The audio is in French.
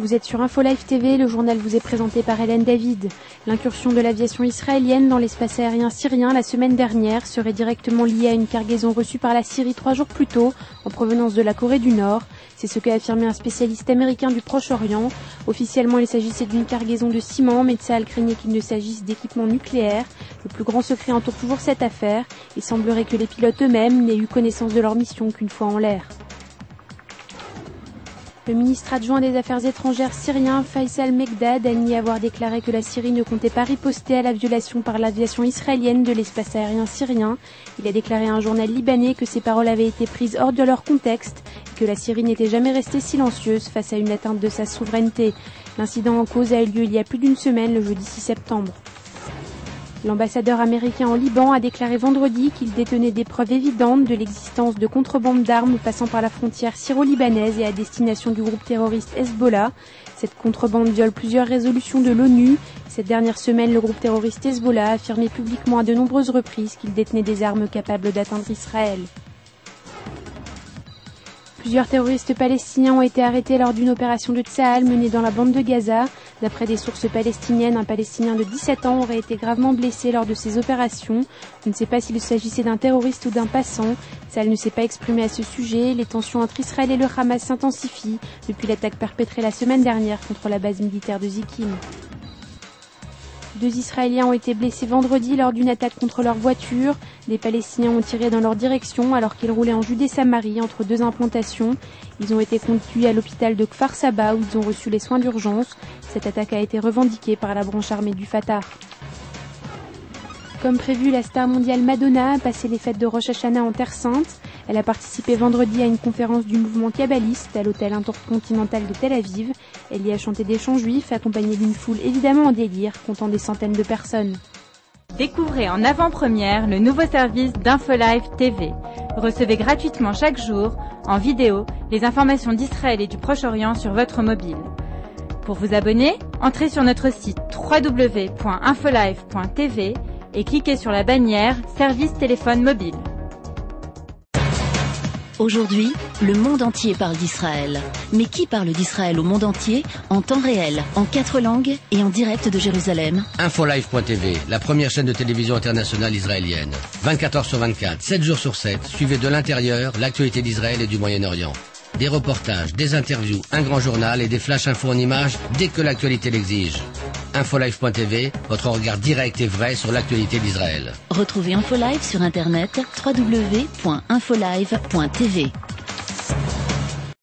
Vous êtes sur InfoLive TV, le journal vous est présenté par Hélène David. L'incursion de l'aviation israélienne dans l'espace aérien syrien la semaine dernière serait directement liée à une cargaison reçue par la Syrie 3 jours plus tôt, en provenance de la Corée du Nord. C'est ce qu'a affirmé un spécialiste américain du Proche-Orient. Officiellement, il s'agissait d'une cargaison de ciment, mais Tsahal craignait qu'il ne s'agisse d'équipements nucléaires. Le plus grand secret entoure toujours cette affaire. Il semblerait que les pilotes eux-mêmes n'aient eu connaissance de leur mission qu'une fois en l'air. Le ministre adjoint des Affaires étrangères syrien, Faisal Mekdad, a nié avoir déclaré que la Syrie ne comptait pas riposter à la violation par l'aviation israélienne de l'espace aérien syrien. Il a déclaré à un journal libanais que ces paroles avaient été prises hors de leur contexte et que la Syrie n'était jamais restée silencieuse face à une atteinte de sa souveraineté. L'incident en cause a eu lieu il y a plus d'une semaine, le jeudi 6 septembre. L'ambassadeur américain en Liban a déclaré vendredi qu'il détenait des preuves évidentes de l'existence de contrebande d'armes passant par la frontière syro-libanaise et à destination du groupe terroriste Hezbollah. Cette contrebande viole plusieurs résolutions de l'ONU. Cette dernière semaine, le groupe terroriste Hezbollah a affirmé publiquement à de nombreuses reprises qu'il détenait des armes capables d'atteindre Israël. Plusieurs terroristes palestiniens ont été arrêtés lors d'une opération de Tsahal menée dans la bande de Gaza. D'après des sources palestiniennes, un Palestinien de 17 ans aurait été gravement blessé lors de ces opérations. On ne sait pas s'il s'agissait d'un terroriste ou d'un passant. Tsahal ne s'est pas exprimé à ce sujet. Les tensions entre Israël et le Hamas s'intensifient depuis l'attaque perpétrée la semaine dernière contre la base militaire de Zikim. 2 Israéliens ont été blessés vendredi lors d'une attaque contre leur voiture. Des Palestiniens ont tiré dans leur direction alors qu'ils roulaient en Judée-Samarie entre 2 implantations. Ils ont été conduits à l'hôpital de Kfar Saba où ils ont reçu les soins d'urgence. Cette attaque a été revendiquée par la branche armée du Fatah. Comme prévu, la star mondiale Madonna a passé les fêtes de Rosh Hashanah en Terre Sainte. Elle a participé vendredi à une conférence du mouvement kabbaliste à l'hôtel intercontinental de Tel Aviv. Elle y a chanté des chants juifs, accompagnée d'une foule évidemment en délire, comptant des centaines de personnes. Découvrez en avant-première le nouveau service d'InfoLive TV. Recevez gratuitement chaque jour, en vidéo, les informations d'Israël et du Proche-Orient sur votre mobile. Pour vous abonner, entrez sur notre site www.infolive.tv et cliquez sur la bannière Service téléphone mobile. Aujourd'hui, le monde entier parle d'Israël. Mais qui parle d'Israël au monde entier, en temps réel, en 4 langues et en direct de Jérusalem? Infolive.tv, la première chaîne de télévision internationale israélienne. 24 heures sur 24, 7 jours sur 7, suivez de l'intérieur l'actualité d'Israël et du Moyen-Orient. Des reportages, des interviews, un grand journal et des flash infos en images dès que l'actualité l'exige. Infolive.tv, votre regard direct et vrai sur l'actualité d'Israël. Retrouvez InfoLive sur internet www.infolive.tv.